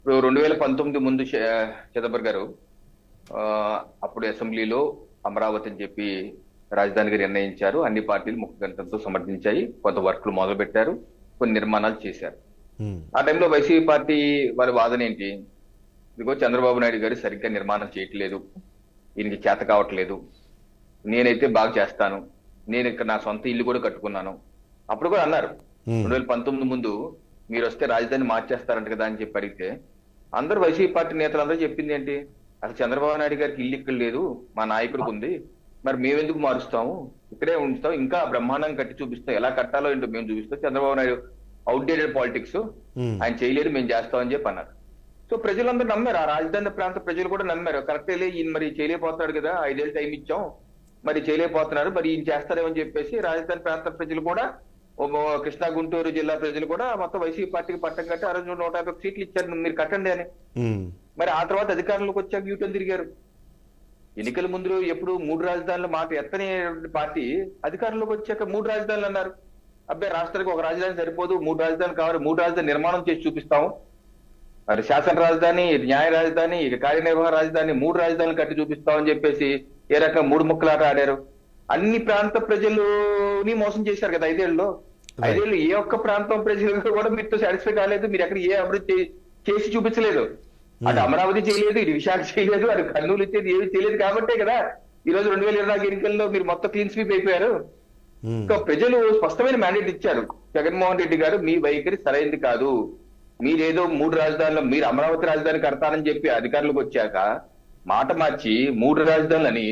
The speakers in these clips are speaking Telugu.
ఇప్పుడు 2019 ముందు చిదంబరం గారు అప్పుడు అసెంబ్లీలో అమరావతి అని చెప్పి రాజధానిగా నిర్ణయించారు. అన్ని పార్టీలు ముఖ్య గంటలతో సమర్థించాయి. కొంత వర్క్లు మొదలు పెట్టారు, కొన్ని నిర్మాణాలు చేశారు. ఆ టైంలో వైసీపీ పార్టీ వారి వాదన ఏంటి? ఇదిగో చంద్రబాబు నాయుడు గారు సరిగ్గా నిర్మాణం చేయట్లేదు, ఈయనకి చేత కావట్లేదు, నేనైతే బాగా చేస్తాను, నేను ఇక్కడ నా సొంత ఇల్లు కూడా కట్టుకున్నాను. అప్పుడు కూడా అన్నారు 2019 ముందు మీరు వస్తే రాజధాని మార్చేస్తారంట కదా అని చెప్పి అడిగితే అందరూ వైసీపీ పార్టీ నేతలందరూ చెప్పింది ఏంటి? అసలు చంద్రబాబు నాయుడు గారికి ఇల్లు ఇక్కడ లేదు, మా నాయకుడికి ఉంది, మరి మేమెందుకు మారుస్తాము, ఇక్కడే ఉంచుతాం, ఇంకా బ్రహ్మాండం కట్టి చూపిస్తాం, ఎలా కట్టాలో ఏంటో మేము చూపిస్తాం, చంద్రబాబు నాయుడు అవుట్డేటెడ్ పాలిటిక్స్ ఆయన చేయలేదు, మేము చేస్తామని చెప్పి అన్నారు. సో ప్రజలందరూ నమ్మారు, ఆ రాజధాని ప్రాంత ప్రజలు కూడా నమ్మారు. కరెక్టే, ఈయన మరి చేయలేకపోతున్నాడు కదా, 5 ఏళ్ళు టైం ఇచ్చాం, మరి చేయలేకపోతున్నారు, మరి ఈయన చేస్తారేమని చెప్పేసి రాజధాని ప్రాంత ప్రజలు కూడా, కృష్ణా గుంటూరు జిల్లా ప్రజలు కూడా మొత్తం వైసీపీ పార్టీకి పట్టం కట్టి ఆ రోజు 150 సీట్లు ఇచ్చారు, మీరు కట్టండి అని. మరి ఆ తర్వాత అధికారంలోకి వచ్చాక యూటర్న్ తిరిగారు. ఎన్నికల ముందు ఎప్పుడు 3 రాజధానుల మాట ఎత్తనే పార్టీ అధికారంలోకి వచ్చాక 3 రాజధానులు అన్నారు. అబ్బాయి రాష్ట్రానికి ఒక రాజధాని సరిపోదు, 3 రాజధానులు కావాలి, 3 రాజధాని నిర్మాణం చేసి చూపిస్తాము, మరి శాసన రాజధాని, న్యాయ రాజధాని, ఇక కార్యనిర్వహణ రాజధాని, 3 రాజధానులు కట్టి చూపిస్తామని చెప్పేసి ఏ రకం 3 ముక్కలాట ఆడారు. అన్ని ప్రాంత ప్రజలని మోసం చేశారు కదా 5 ఏళ్ళలో. 5 ఏళ్ళు ఏ ఒక్క ప్రాంతం ప్రజలు కూడా మీతో సాటిస్ఫై కాలేదు, మీరు ఎక్కడ ఏ అభివృద్ధి చేసి చూపించలేదు. అటు అమరావతి చేయలేదు, ఇటు విశాఖ చేయలేదు, అటు కర్నూలు ఇచ్చేది ఏమి చేయలేదు. కాబట్టే కదా ఈ రోజు 2024 ఎన్నికల్లో మీరు మొత్తం క్లీన్ స్వీప్ అయిపోయారు. ఇంకా ప్రజలు స్పష్టమైన మ్యాండేట్ ఇచ్చారు, జగన్మోహన్ రెడ్డి గారు మీ వైఖరి సరైనది కాదు, మీరేదో 3 రాజధానులు, మీరు అమరావతి రాజధాని కడతానని చెప్పి అధికారులకు వచ్చాక మాట మార్చి 3 రాజధానులని,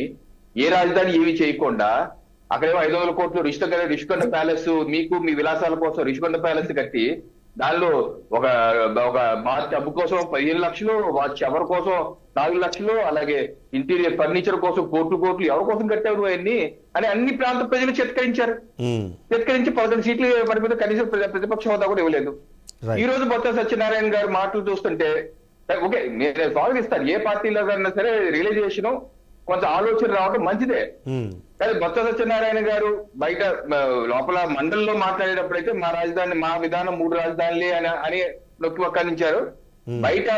ఏ రాజధాని ఏమి చేయకుండా అక్కడేమో 500 కోట్లు రిషికొండ ప్యాలెస్, మీకు మీ విలాసాల కోసం రిషికొండ ప్యాలెస్ కట్టి దానిలో ఒక బాత్ టబ్ కోసం 15 లక్షలు, వాచ్ ఎవరి కోసం 4 లక్షలు, అలాగే ఇంటీరియర్ ఫర్నిచర్ కోసం కోట్లు ఎవరి కోసం కట్టారు అవన్నీ అని అన్ని ప్రాంత ప్రజలు చిత్కరించారు. చిత్కరించి 11 సీట్లు వారి మీద కనీసం ప్రతిపక్ష హోదా కూడా ఇవ్వలేదు. ఈ రోజు బొత్స సత్యనారాయణ గారు మాటలు చూస్తుంటే ఓకే, మీరు స్వాగతిస్తారు, ఏ పార్టీలో కన్నా సరే రియలైజేషన్ కొంత ఆలోచన రావడం మంచిదే. కానీ బొత్స సత్యనారాయణ గారు బయట లోపల మండలిలో మాట్లాడేటప్పుడైతే మా రాజధాని, మా విధానం 3 రాజధానులే అని నొక్కి వక్కానించారు. బయట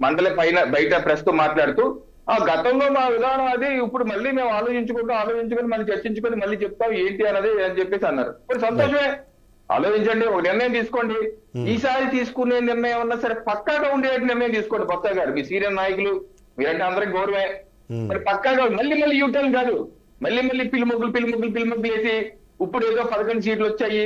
మండలి పైన బయట ప్రెస్ తో మాట్లాడుతూ గతంలో మా విధానం అది, ఇప్పుడు మళ్ళీ మేము ఆలోచించుకొని మళ్ళీ చర్చించుకొని మళ్ళీ చెప్తాం ఏంటి అన్నది అని చెప్పేసి అన్నారు. ఇప్పుడు సంతోషమే, ఆలోచించండి, ఒక నిర్ణయం తీసుకోండి. ఈసారి తీసుకునే నిర్ణయం ఉన్నా సరే పక్కాగా ఉండే నిర్ణయం తీసుకోండి. బొత్స గారు మీ సీనియర్ నాయకులు, మీరంటే అందరికి గౌరవమే, మరి పక్కాగా మళ్ళీ యూటర్న్ కాదు, మళ్ళీ పిల్లి వేసి ఇప్పుడు ఏదో 11 సీట్లు వచ్చాయి,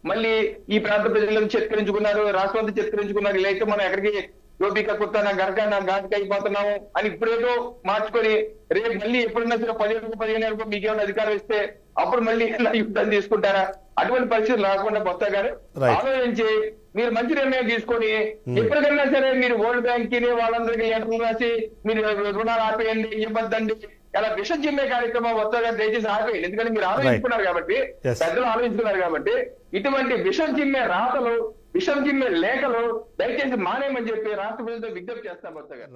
మళ్ళీ ఈ ప్రాంత ప్రజలను చిత్కరించుకున్నారు, రాష్ట్రాంతా చిత్కరించుకున్నారు, ఇలా అయితే మనం ఎక్కడికి గోపిక కుత్తానా గరక ఘాటుకి అయిపోతున్నాము అని ఇప్పుడేదో మార్చుకొని రేపు మళ్ళీ ఎప్పుడన్నా సరే 15 మీకేమైనా అధికారం ఇస్తే అప్పుడు మళ్ళీ యుద్ధం తీసుకుంటారా? అటువంటి పరిస్థితులు రాకుండా బొత్స గారు ఆలోచించి మీరు మంచి నిర్ణయం తీసుకొని ఎప్పటికైనా సరే మీరు వరల్డ్ బ్యాంక్ కి వాళ్ళందరికీ లెటర్లు రాసి మీరు రుణాలు ఆపేయండి, ఇవ్వద్దండి, అలా విషం చిమ్మే కార్యక్రమం బొత్స గారు దయచేసి ఆపేయండి. ఎందుకంటే మీరు ఆలోచించుకున్నారు కాబట్టి, పెద్దలు ఆలోచించుకున్నారు కాబట్టి, ఇటువంటి విషం చిమ్మే రాతలు, విషం చిమ్మే లేఖలు దయచేసి మానేయమని చెప్పి రాష్ట్ర ప్రజలతో విజ్ఞప్తి చేస్తాం బొత్స గారు.